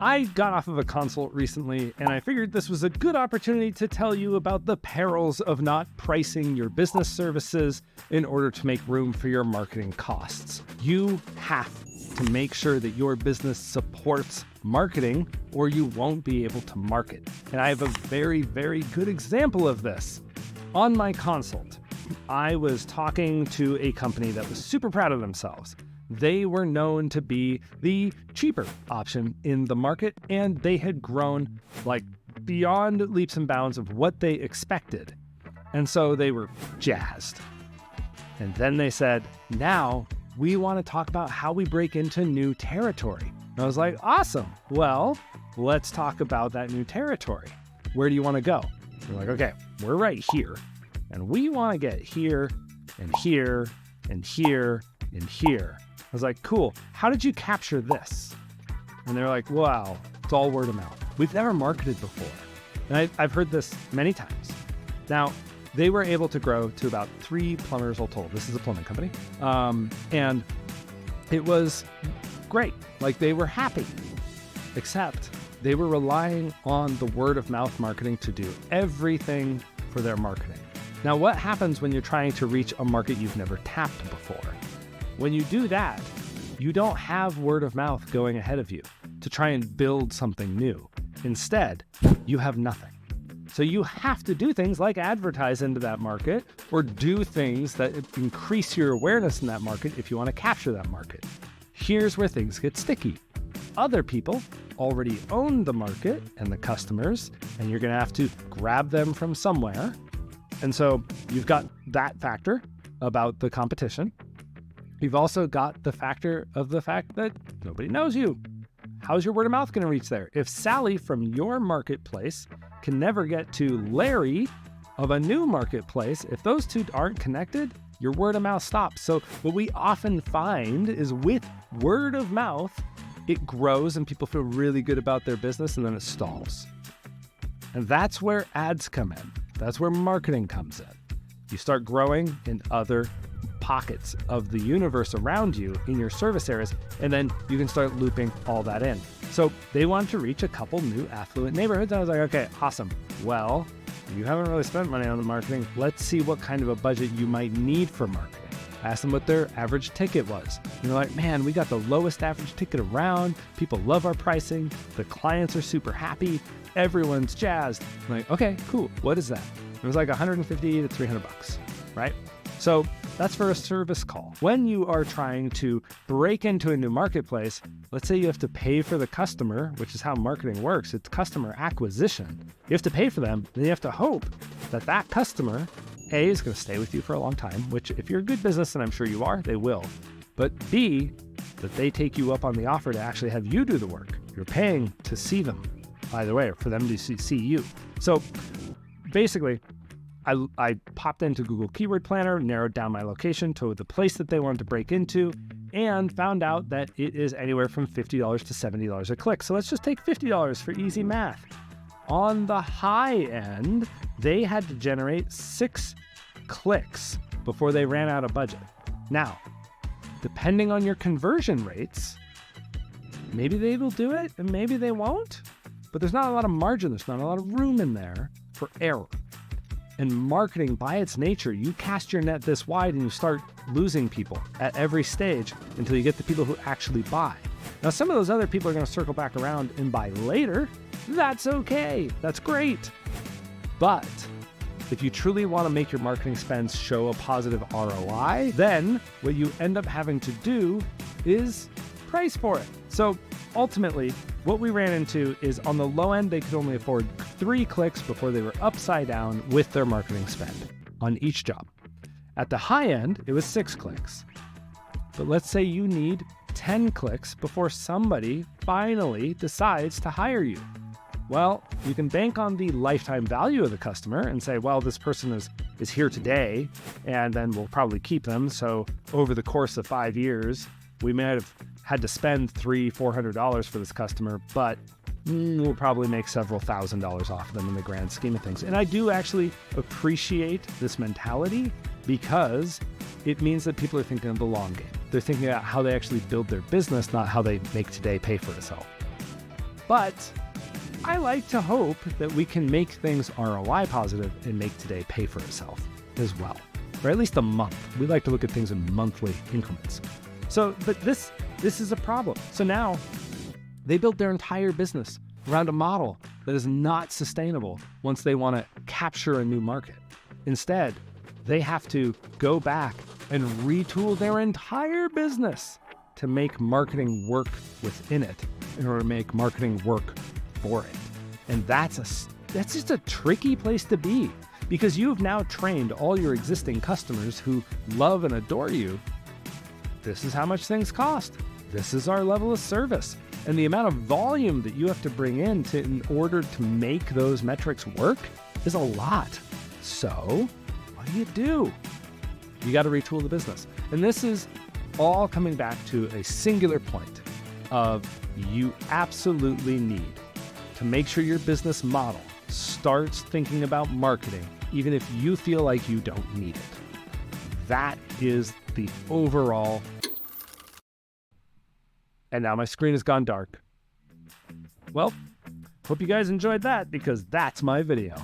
I got off of a consult recently, and I figured this was a good opportunity to tell you about the perils of not pricing your business services in order to make room for your marketing costs. You have to make sure that your business supports marketing, or you won't be able to market. And I have a very, very good example of this. On my consult, I was talking to a company that was super proud of themselves. They were known to be the cheaper option in the market, and they had grown like beyond leaps and bounds of what they expected. And so they were jazzed. And then they said, now we want to talk about how we break into new territory. And I was like, awesome. Well, let's talk about that new territory. Where do you want to go? They're like, okay, we're right here. And we want to get here and here and here and here. I was like, cool. How did you capture this? And they're like, wow, it's all word of mouth. We've never marketed before. And I've heard this many times. Now, they were able to grow to about 3 plumbers all told. This is a plumbing company. And it was great. Like, they were happy, except they were relying on the word of mouth marketing to do everything for their marketing. Now, what happens when you're trying to reach a market you've never tapped before? When you do that, you don't have word of mouth going ahead of you to try and build something new. Instead, you have nothing. So you have to do things like advertise into that market or do things that increase your awareness in that market if you want to capture that market. Here's where things get sticky. Other people already own the market and the customers, and you're going to have to grab them from somewhere. And so you've got that factor about the competition. You've also got the factor of the fact that nobody knows you. How's your word of mouth going to reach there? If Sally from your marketplace can never get to Larry of a new marketplace, if those two aren't connected, your word of mouth stops. So what we often find is with word of mouth, it grows and people feel really good about their business, and then it stalls. And that's where ads come in. That's where marketing comes in. You start growing in other pockets of the universe around you in your service areas, and then you can start looping all that in. So they wanted to reach a couple new affluent neighborhoods. And I was like, okay, awesome. Well, you haven't really spent money on the marketing. Let's see what kind of a budget you might need for marketing. I asked them what their average ticket was. And they're like, man, we got the lowest average ticket around. People love our pricing. The clients are super happy. Everyone's jazzed. I'm like, okay, cool. What is that? It was like $150 to $300, right? So that's for a service call. When you are trying to break into a new marketplace, let's say you have to pay for the customer, which is how marketing works. It's customer acquisition. You have to pay for them, then you have to hope that that customer, A, is going to stay with you for a long time, which if you're a good business, and I'm sure you are, they will. But B, that they take you up on the offer to actually have you do the work. You're paying to see them, either way, or for them to see you. So basically, I popped into Google Keyword Planner, narrowed down my location to the place that they wanted to break into, and found out that it is anywhere from $50 to $70 a click. So let's just take $50 for easy math. On the high end, they had to generate 6 clicks before they ran out of budget. Now, depending on your conversion rates, maybe they will do it and maybe they won't, but there's not a lot of margin. There's not a lot of room in there for error. And marketing, by its nature, you cast your net this wide and you start losing people at every stage until you get the people who actually buy. Now, some of those other people are going to circle back around and buy later. That's okay. That's great. But if you truly want to make your marketing spends show a positive ROI, then what you end up having to do is price for it. So ultimately, what we ran into is on the low end, they could only afford 3 clicks before they were upside down with their marketing spend on each job. At the high end, it was 6 clicks. But let's say you need 10 clicks before somebody finally decides to hire you. Well, you can bank on the lifetime value of the customer and say, well, this person is here today, and then we'll probably keep them. So over the course of 5 years, we might have had to spend $300-400 for this customer, but we'll probably make several $1,000s off them in the grand scheme of things. And I do actually appreciate this mentality because it means that people are thinking of the long game. They're thinking about how they actually build their business, not how they make today pay for itself. But I like to hope that we can make things ROI positive and make today pay for itself as well, or at least a month. We like to look at things in monthly increments. But this is a problem. So now they built their entire business around a model that is not sustainable once they want to capture a new market. Instead, they have to go back and retool their entire business to make marketing work within it in order to make marketing work for it. And that's just a tricky place to be, because you've now trained all your existing customers who love and adore you. This is how much things cost. This is our level of service. And the amount of volume that you have to bring in order to make those metrics work is a lot. So what do? You got to retool the business. And this is all coming back to a singular point of you absolutely need to make sure your business model starts thinking about marketing, even if you feel like you don't need it. That is the overall. And now my screen has gone dark. Well, hope you guys enjoyed that, because that's my video.